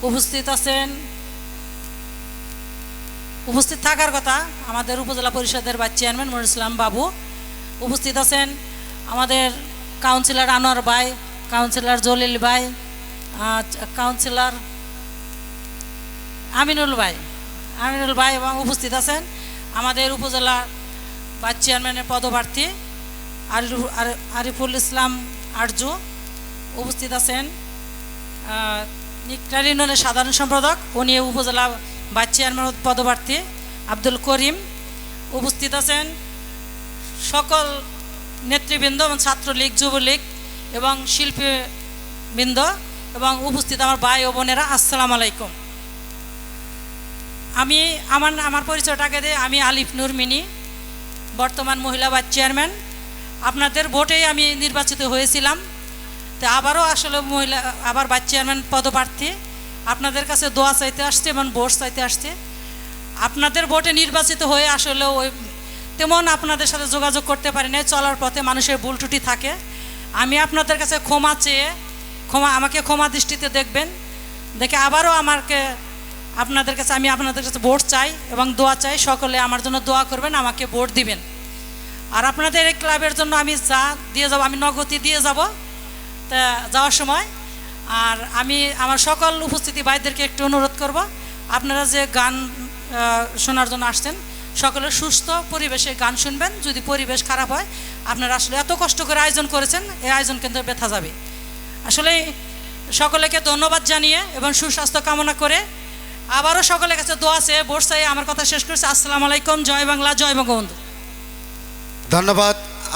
উপস্থিত আছেন, উপস্থিত থাকার কথা আমাদের উপজেলা পরিষদের ভাইস চেয়ারম্যান মনিরুল ইসলাম বাবু। উপস্থিত আছেন আমাদের কাউন্সিলর আনোয়ার ভাই, কাউন্সিলর জলিল ভাই, কাউন্সিলর আমিনুল ভাই এবং উপস্থিত আছেন আমাদের উপজেলা ভাইস চেয়ারম্যানের পদপ্রার্থী আরিফুল ইসলাম আরজু। উপস্থিত আছেন নিকটাল ইউনিয়নের সাধারণ সম্পাদক, উনি উপজেলা ভাইস চেয়ারম্যান পদপ্রার্থী আব্দুল করিম। উপস্থিত আছেন সকল নেতৃবৃন্দ এবং ছাত্রলীগ, যুবলীগ এবং শিল্পীবৃন্দ এবং উপস্থিত আমার ভাই ও বোনেরা, আসসালামু আলাইকুম। আমি আমার পরিচয়টাকে দিয়ে, আমি আলিফ নূর মিনি, বর্তমান মহিলা ভাইস চেয়ারম্যান। আপনাদের ভোটেই আমি নির্বাচিত হয়েছিলাম, তো আবারও আসলে আবার ভাইস চেয়ারম্যান পদপ্রার্থী। আপনাদের কাছে দোয়া চাইতে আসছে এবং ভোট চাইতে আসছে। আপনাদের ভোটে নির্বাচিত হয়ে আসলে ওই তেমন আপনাদের সাথে যোগাযোগ করতে পারি না, চলার পথে মানুষের ভুল ত্রুটি থাকে। আমি আপনাদের কাছে ক্ষমা চেয়ে আমাকে ক্ষমা দৃষ্টিতে দেখবেন, দেখে আবারও আপনাদের কাছে ভোট চাই এবং দোয়া চাই। সকলে আমার জন্য দোয়া করবেন, আমাকে ভোট দিবেন। আর আপনাদের এই ক্লাবের জন্য আমি যা দিয়ে যাব, আমি নগদই দিয়ে যাব তা যাওয়ার সময়। আর আমি আমার সকল উপস্থিতি ভাইদেরকে একটু অনুরোধ করব, আপনারা যে গান শোনার জন্য আসছেন, সকলে সুস্থ পরিবেশে গান শুনবেন। যদি পরিবেশ খারাপ হয়, আপনারা আসলে এত কষ্ট করে আয়োজন করেছেন, এই আয়োজন কিন্তু ব্যথা যাবে। আসলে সকলকে ধন্যবাদ জানিয়ে এবং সুস্বাস্থ্য কামনা করে আবারও সকলের কাছে দোয়া চেয়ে ভোট চাই আমার কথা শেষ করছি। আসসালামু আলাইকুম। জয় বাংলা, জয় বঙ্গবন্ধু। ধন্যবাদ।